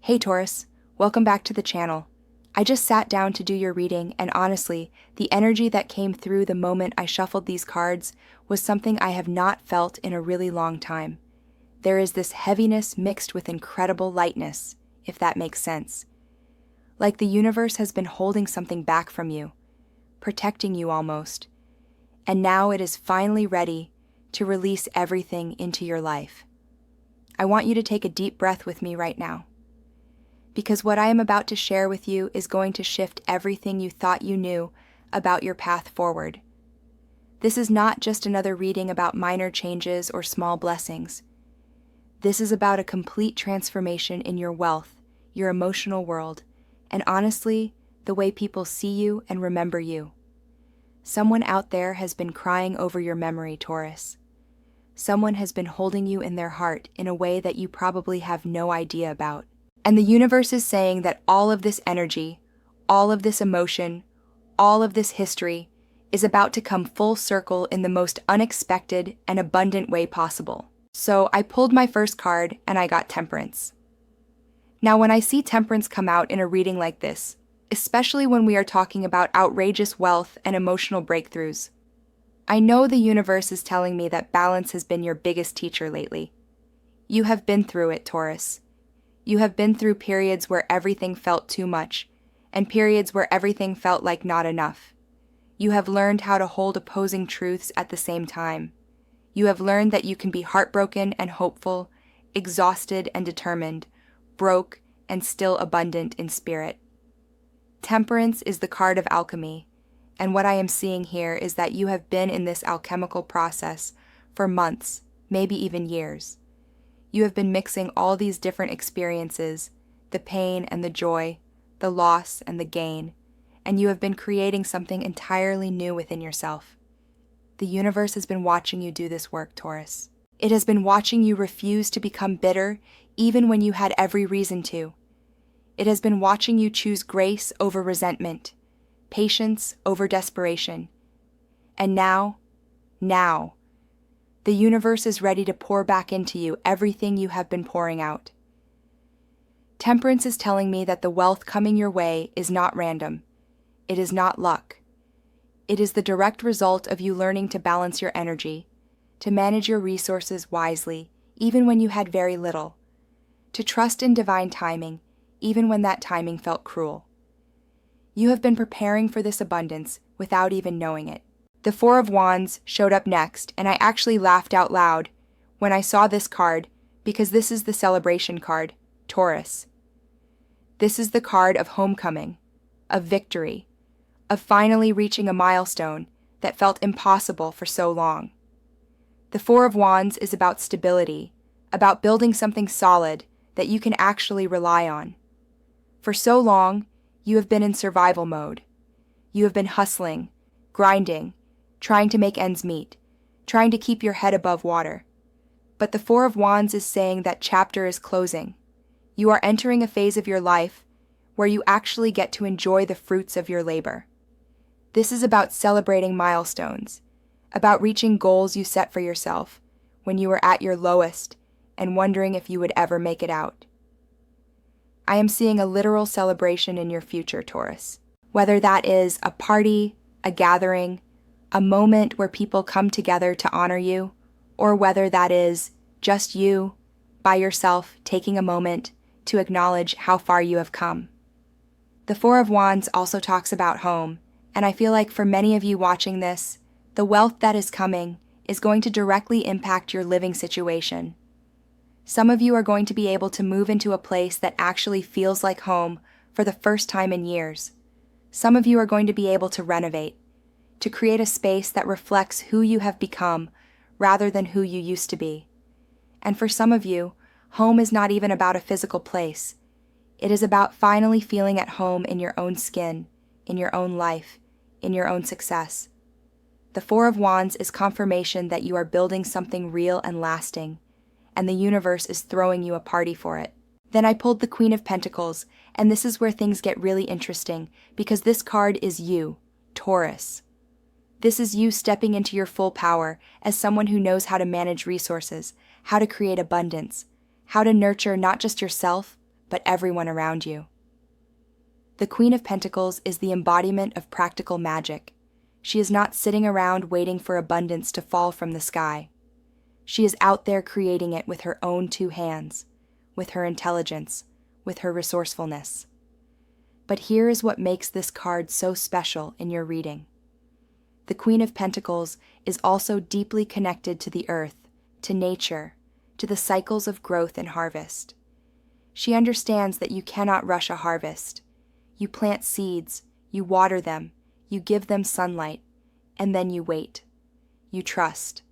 Hey Taurus, welcome back to the channel. I just sat down to do your reading, and honestly, the energy that came through the moment I shuffled these cards was something I have not felt in a really long time. There is this heaviness mixed with incredible lightness, if that makes sense. Like the universe has been holding something back from you, protecting you almost, and now it is finally ready to release everything into your life. I want you to take a deep breath with me right now, because what I am about to share with you is going to shift everything you thought you knew about your path forward. This is not just another reading about minor changes or small blessings. This is about a complete transformation in your wealth, your emotional world, and honestly, the way people see you and remember you. Someone out there has been crying over your memory, Taurus. Someone has been holding you in their heart in a way that you probably have no idea about. And the universe is saying that all of this energy, all of this emotion, all of this history is about to come full circle in the most unexpected and abundant way possible. So I pulled my first card and I got Temperance. Now when I see Temperance come out in a reading like this, especially when we are talking about outrageous wealth and emotional breakthroughs, I know the universe is telling me that balance has been your biggest teacher lately. You have been through it, Taurus. You have been through periods where everything felt too much, and periods where everything felt like not enough. You have learned how to hold opposing truths at the same time. You have learned that you can be heartbroken and hopeful, exhausted and determined, broke and still abundant in spirit. Temperance is the card of alchemy, and what I am seeing here is that you have been in this alchemical process for months, maybe even years. You have been mixing all these different experiences, the pain and the joy, the loss and the gain, and you have been creating something entirely new within yourself. The universe has been watching you do this work, Taurus. It has been watching you refuse to become bitter even when you had every reason to. It has been watching you choose grace over resentment, patience over desperation. And now, the universe is ready to pour back into you everything you have been pouring out. Temperance is telling me that the wealth coming your way is not random. It is not luck. It is the direct result of you learning to balance your energy, to manage your resources wisely, even when you had very little, to trust in divine timing, even when that timing felt cruel. You have been preparing for this abundance without even knowing it. The Four of Wands showed up next, and I actually laughed out loud when I saw this card because this is the celebration card, Taurus. This is the card of homecoming, of victory, of finally reaching a milestone that felt impossible for so long. The Four of Wands is about stability, about building something solid that you can actually rely on. For so long, you have been in survival mode. You have been hustling, grinding, trying to make ends meet, trying to keep your head above water. But the Four of Wands is saying that chapter is closing. You are entering a phase of your life where you actually get to enjoy the fruits of your labor. This is about celebrating milestones, about reaching goals you set for yourself when you were at your lowest and wondering if you would ever make it out. I am seeing a literal celebration in your future, Taurus. Whether that is a party, a gathering, a moment where people come together to honor you, or whether that is just you, by yourself, taking a moment to acknowledge how far you have come. The Four of Wands also talks about home, and I feel like for many of you watching this, the wealth that is coming is going to directly impact your living situation. Some of you are going to be able to move into a place that actually feels like home for the first time in years. Some of you are going to be able to renovate, to create a space that reflects who you have become rather than who you used to be. And for some of you, home is not even about a physical place. It is about finally feeling at home in your own skin, in your own life, in your own success. The Four of Wands is confirmation that you are building something real and lasting, and the universe is throwing you a party for it. Then I pulled the Queen of Pentacles, and this is where things get really interesting, because this card is you, Taurus. This is you stepping into your full power as someone who knows how to manage resources, how to create abundance, how to nurture not just yourself, but everyone around you. The Queen of Pentacles is the embodiment of practical magic. She is not sitting around waiting for abundance to fall from the sky. She is out there creating it with her own two hands, with her intelligence, with her resourcefulness. But here is what makes this card so special in your reading. The Queen of Pentacles is also deeply connected to the earth, to nature, to the cycles of growth and harvest. She understands that you cannot rush a harvest. You plant seeds, you water them, you give them sunlight, and then you wait. You trust.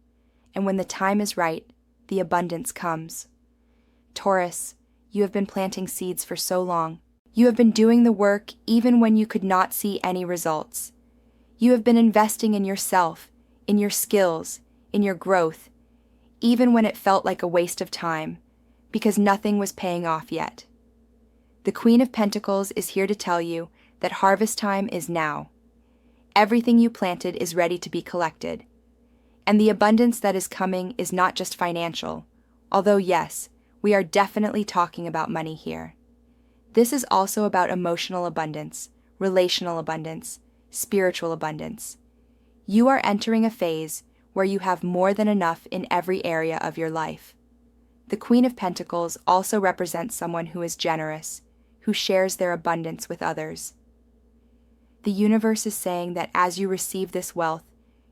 And when the time is right, the abundance comes. Taurus, you have been planting seeds for so long. You have been doing the work even when you could not see any results. You have been investing in yourself, in your skills, in your growth, even when it felt like a waste of time, because nothing was paying off yet. The Queen of Pentacles is here to tell you that harvest time is now. Everything you planted is ready to be collected. And the abundance that is coming is not just financial, although yes, we are definitely talking about money here. This is also about emotional abundance, relational abundance, spiritual abundance. You are entering a phase where you have more than enough in every area of your life. The Queen of Pentacles also represents someone who is generous, who shares their abundance with others. The universe is saying that as you receive this wealth,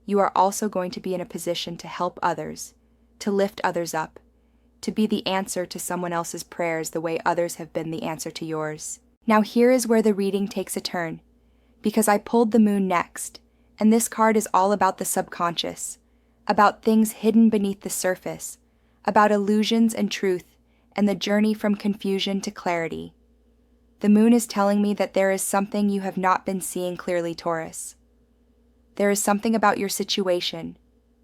you are also going to be in a position to help others, to lift others up, to be the answer to someone else's prayers the way others have been the answer to yours. Now here is where the reading takes a turn, because I pulled the moon next, and this card is all about the subconscious, about things hidden beneath the surface, about illusions and truth, and the journey from confusion to clarity. The moon is telling me that there is something you have not been seeing clearly, Taurus. There is something about your situation,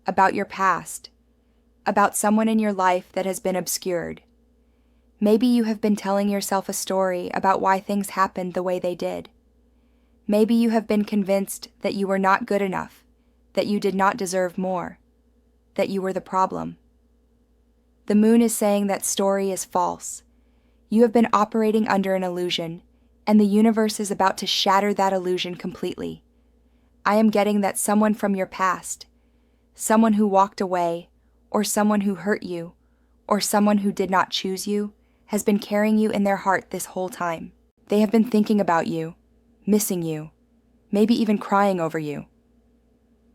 about your past, about someone in your life that has been obscured. Maybe you have been telling yourself a story about why things happened the way they did. Maybe you have been convinced that you were not good enough, that you did not deserve more, that you were the problem. The moon is saying that story is false. You have been operating under an illusion, and the universe is about to shatter that illusion completely. I am getting that someone from your past, someone who walked away, or someone who hurt you, or someone who did not choose you, has been carrying you in their heart this whole time. They have been thinking about you, missing you, maybe even crying over you.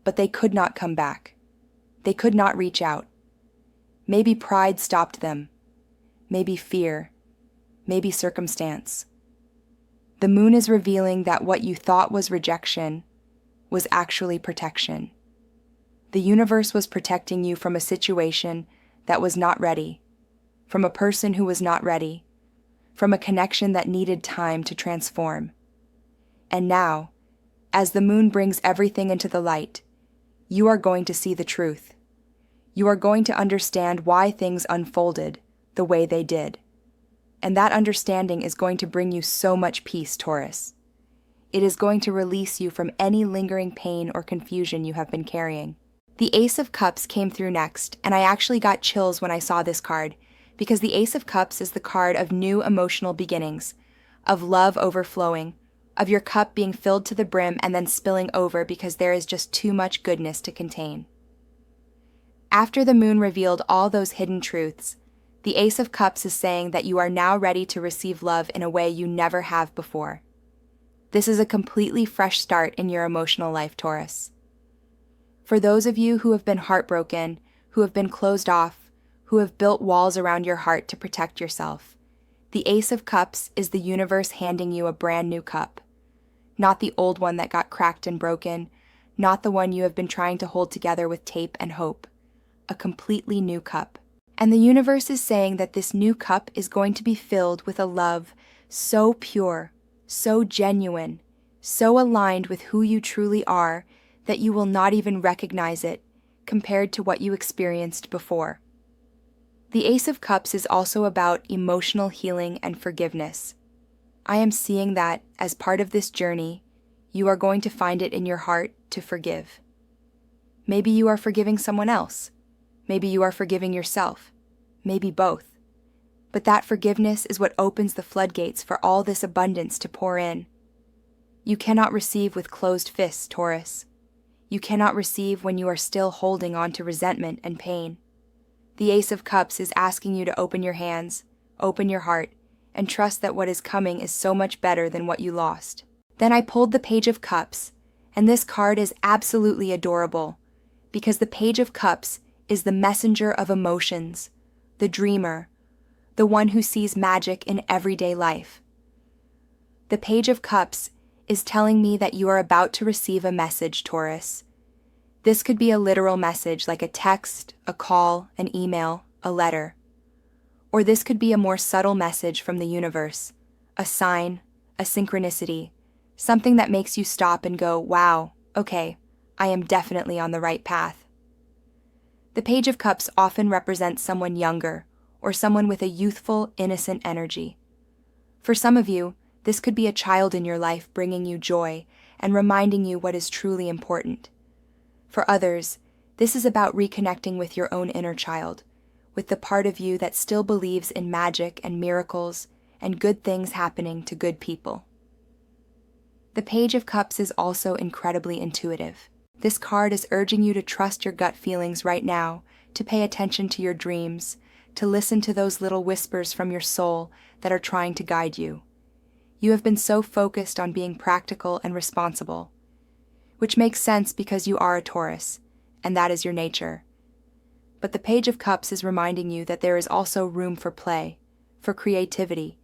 But they could not come back. They could not reach out. Maybe pride stopped them. Maybe fear. Maybe circumstance. The moon is revealing that what you thought was rejection was actually protection. The universe was protecting you from a situation that was not ready, from a person who was not ready, from a connection that needed time to transform. And now, as the moon brings everything into the light, you are going to see the truth. You are going to understand why things unfolded the way they did. And that understanding is going to bring you so much peace, Taurus. It is going to release you from any lingering pain or confusion you have been carrying. The Ace of Cups came through next, and I actually got chills when I saw this card, because the Ace of Cups is the card of new emotional beginnings, of love overflowing, of your cup being filled to the brim and then spilling over because there is just too much goodness to contain. After the moon revealed all those hidden truths, the Ace of Cups is saying that you are now ready to receive love in a way you never have before. This is a completely fresh start in your emotional life, Taurus. For those of you who have been heartbroken, who have been closed off, who have built walls around your heart to protect yourself, the Ace of Cups is the universe handing you a brand new cup. Not the old one that got cracked and broken, not the one you have been trying to hold together with tape and hope. A completely new cup. And the universe is saying that this new cup is going to be filled with a love so pure, so genuine, so aligned with who you truly are that you will not even recognize it compared to what you experienced before. The Ace of Cups is also about emotional healing and forgiveness. I am seeing that as part of this journey, you are going to find it in your heart to forgive. Maybe you are forgiving someone else. Maybe you are forgiving yourself. Maybe both. But that forgiveness is what opens the floodgates for all this abundance to pour in. You cannot receive with closed fists, Taurus. You cannot receive when you are still holding on to resentment and pain. The Ace of Cups is asking you to open your hands, open your heart, and trust that what is coming is so much better than what you lost. Then I pulled the Page of Cups, and this card is absolutely adorable, because the Page of Cups is the messenger of emotions, the dreamer, the one who sees magic in everyday life. The Page of Cups is telling me that you are about to receive a message, Taurus. This could be a literal message like a text, a call, an email, a letter. Or this could be a more subtle message from the universe, a sign, a synchronicity, something that makes you stop and go, wow, okay, I am definitely on the right path. The Page of Cups often represents someone younger or someone with a youthful, innocent energy. For some of you, this could be a child in your life bringing you joy and reminding you what is truly important. For others, this is about reconnecting with your own inner child, with the part of you that still believes in magic and miracles and good things happening to good people. The Page of Cups is also incredibly intuitive. This card is urging you to trust your gut feelings right now, to pay attention to your dreams, to listen to those little whispers from your soul that are trying to guide you. You have been so focused on being practical and responsible, which makes sense because you are a Taurus, and that is your nature. But the Page of Cups is reminding you that there is also room for play, for creativity,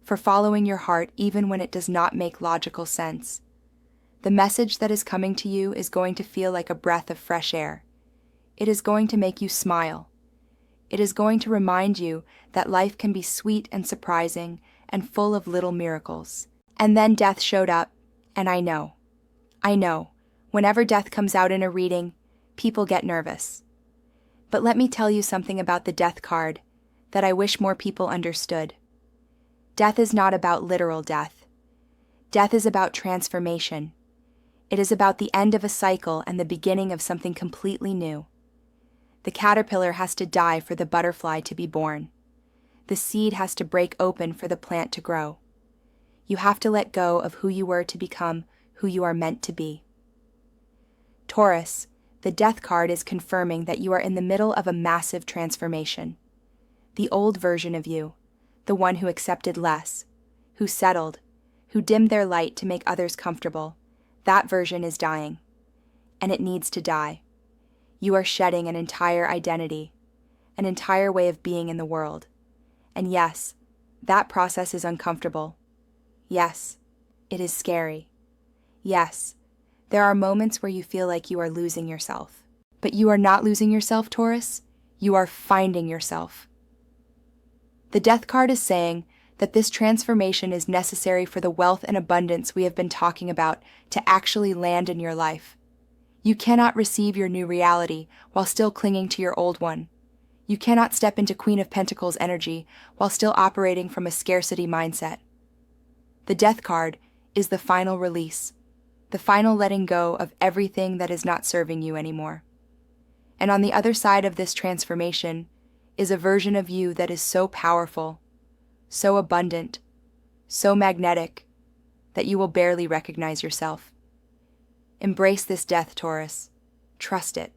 for following your heart even when it does not make logical sense. The message that is coming to you is going to feel like a breath of fresh air. It is going to make you smile. It is going to remind you that life can be sweet and surprising and full of little miracles. And then death showed up, and I know, whenever death comes out in a reading, people get nervous. But let me tell you something about the death card that I wish more people understood. Death is not about literal death. Death is about transformation. It is about the end of a cycle and the beginning of something completely new. The caterpillar has to die for the butterfly to be born. The seed has to break open for the plant to grow. You have to let go of who you were to become who you are meant to be. Taurus, the death card is confirming that you are in the middle of a massive transformation. The old version of you, the one who accepted less, who settled, who dimmed their light to make others comfortable, that version is dying. And it needs to die. You are shedding an entire identity, an entire way of being in the world. And yes, that process is uncomfortable. Yes, it is scary. Yes, there are moments where you feel like you are losing yourself. But you are not losing yourself, Taurus. You are finding yourself. The death card is saying that this transformation is necessary for the wealth and abundance we have been talking about to actually land in your life. You cannot receive your new reality while still clinging to your old one. You cannot step into Queen of Pentacles energy while still operating from a scarcity mindset. The death card is the final release, the final letting go of everything that is not serving you anymore. And on the other side of this transformation is a version of you that is so powerful, so abundant, so magnetic, that you will barely recognize yourself. Embrace this death, Taurus. Trust it.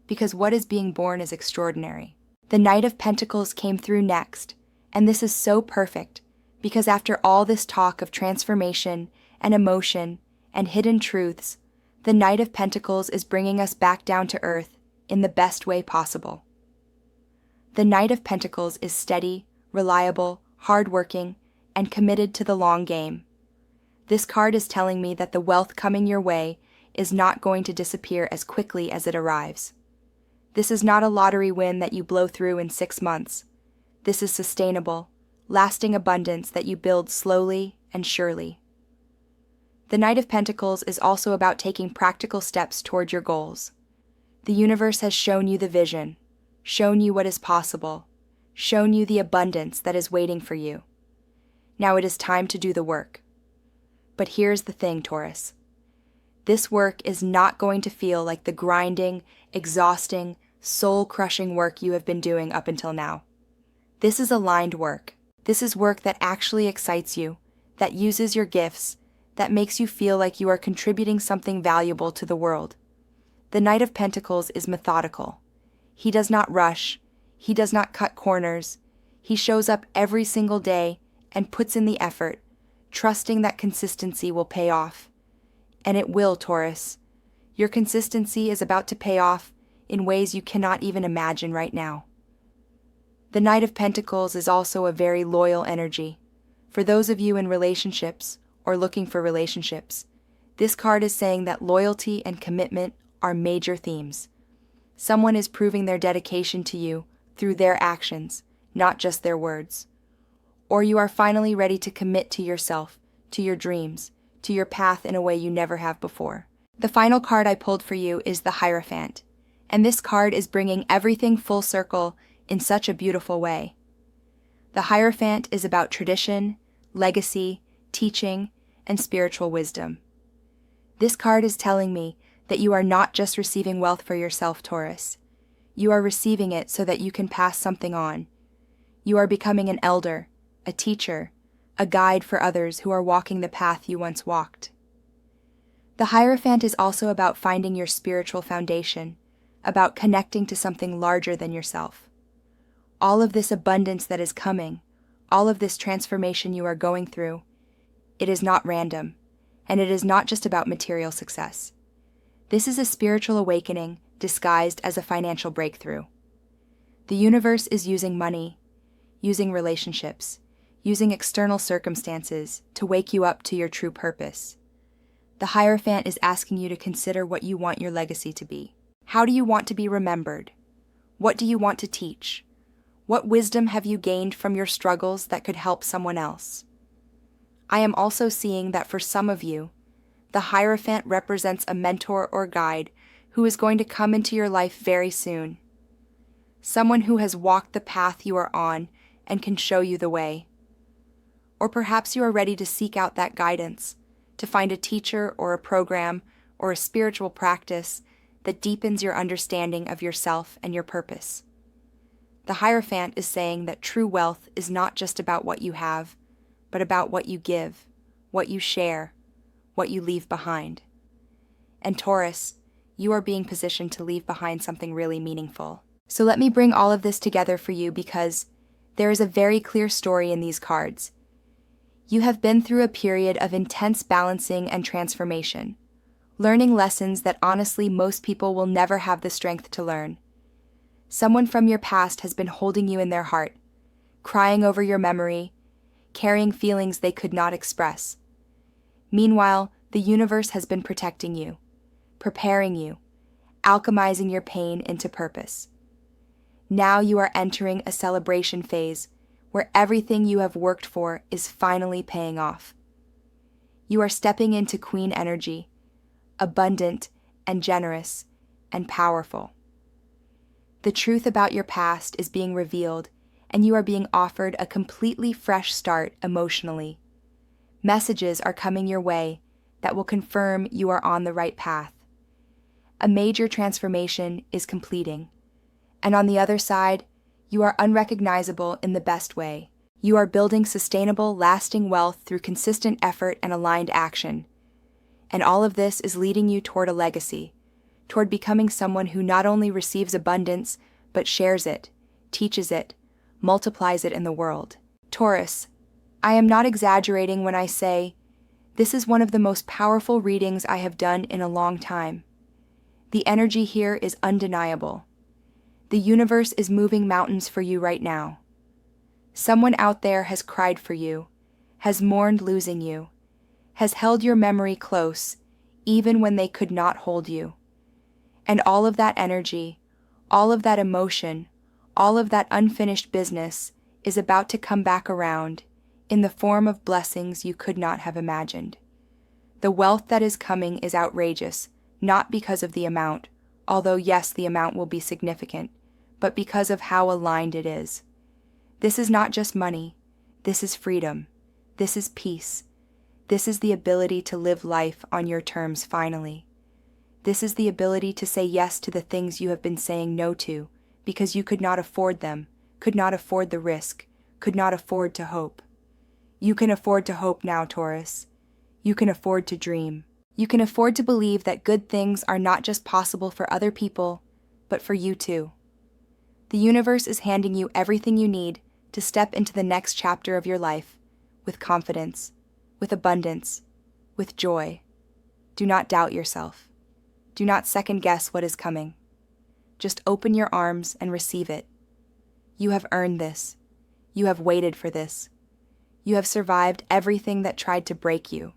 Because what is being born is extraordinary. The Knight of Pentacles came through next, and this is so perfect, because after all this talk of transformation and emotion and hidden truths, the Knight of Pentacles is bringing us back down to earth in the best way possible. The Knight of Pentacles is steady, reliable, hardworking, and committed to the long game. This card is telling me that the wealth coming your way is not going to disappear as quickly as it arrives. This is not a lottery win that you blow through in 6 months. This is sustainable, lasting abundance that you build slowly and surely. The Knight of Pentacles is also about taking practical steps toward your goals. The universe has shown you the vision, shown you what is possible, shown you the abundance that is waiting for you. Now it is time to do the work. But here's the thing, Taurus. This work is not going to feel like the grinding, exhausting, soul-crushing work you have been doing up until now. This is aligned work. This is work that actually excites you, that uses your gifts, that makes you feel like you are contributing something valuable to the world. The Knight of Pentacles is methodical. He does not rush. He does not cut corners. He shows up every single day and puts in the effort, trusting that consistency will pay off. And it will, Taurus. Your consistency is about to pay off in ways you cannot even imagine right now. The Knight of Pentacles is also a very loyal energy. For those of you in relationships or looking for relationships, this card is saying that loyalty and commitment are major themes. Someone is proving their dedication to you through their actions, not just their words. Or you are finally ready to commit to yourself, to your dreams, to your path in a way you never have before. The final card I pulled for you is the Hierophant, and this card is bringing everything full circle in such a beautiful way. The Hierophant is about tradition, legacy, teaching, and spiritual wisdom. This card is telling me that you are not just receiving wealth for yourself, Taurus. You are receiving it so that you can pass something on. You are becoming an elder, a teacher, a guide for others who are walking the path you once walked. The Hierophant is also about finding your spiritual foundation, about connecting to something larger than yourself. All of this abundance that is coming, all of this transformation you are going through, it is not random, and it is not just about material success. This is a spiritual awakening disguised as a financial breakthrough. The universe is using money, using relationships, using external circumstances to wake you up to your true purpose. The Hierophant is asking you to consider what you want your legacy to be. How do you want to be remembered? What do you want to teach? What wisdom have you gained from your struggles that could help someone else? I am also seeing that for some of you, the Hierophant represents a mentor or guide who is going to come into your life very soon. Someone who has walked the path you are on and can show you the way. Or perhaps you are ready to seek out that guidance, to find a teacher or a program or a spiritual practice that deepens your understanding of yourself and your purpose. The Hierophant is saying that true wealth is not just about what you have, but about what you give, what you share, what you leave behind. And Taurus, you are being positioned to leave behind something really meaningful. So let me bring all of this together for you because there is a very clear story in these cards. You have been through a period of intense balancing and transformation, learning lessons that honestly most people will never have the strength to learn. Someone from your past has been holding you in their heart, crying over your memory, carrying feelings they could not express. Meanwhile, the universe has been protecting you, preparing you, alchemizing your pain into purpose. Now you are entering a celebration phase where everything you have worked for is finally paying off. You are stepping into Queen energy, abundant and generous and powerful. The truth about your past is being revealed, and you are being offered a completely fresh start emotionally. Messages are coming your way that will confirm you are on the right path. A major transformation is completing, and on the other side, you are unrecognizable in the best way. You are building sustainable, lasting wealth through consistent effort and aligned action. And all of this is leading you toward a legacy, toward becoming someone who not only receives abundance, but shares it, teaches it, multiplies it in the world. Taurus, I am not exaggerating when I say, this is one of the most powerful readings I have done in a long time. The energy here is undeniable. The universe is moving mountains for you right now. Someone out there has cried for you, has mourned losing you, has held your memory close, even when they could not hold you. And all of that energy, all of that emotion, all of that unfinished business is about to come back around in the form of blessings you could not have imagined. The wealth that is coming is outrageous, not because of the amount, although yes, the amount will be significant, but because of how aligned it is. This is not just money. This is freedom. This is peace. This is the ability to live life on your terms finally. This is the ability to say yes to the things you have been saying no to because you could not afford them, could not afford the risk, could not afford to hope. You can afford to hope now, Taurus. You can afford to dream. You can afford to believe that good things are not just possible for other people, but for you too. The universe is handing you everything you need to step into the next chapter of your life with confidence, with abundance, with joy. Do not doubt yourself. Do not second-guess what is coming. Just open your arms and receive it. You have earned this. You have waited for this. You have survived everything that tried to break you,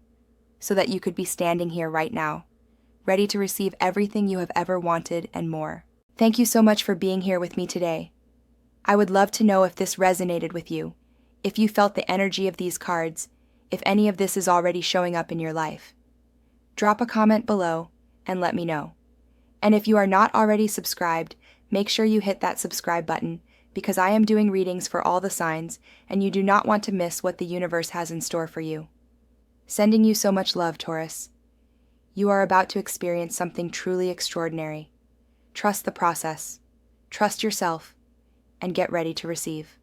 so that you could be standing here right now, ready to receive everything you have ever wanted and more. Thank you so much for being here with me today. I would love to know if this resonated with you, if you felt the energy of these cards, if any of this is already showing up in your life. Drop a comment below and let me know. And if you are not already subscribed, make sure you hit that subscribe button, because I am doing readings for all the signs, and you do not want to miss what the universe has in store for you. Sending you so much love, Taurus. You are about to experience something truly extraordinary. Trust the process, trust yourself, and get ready to receive.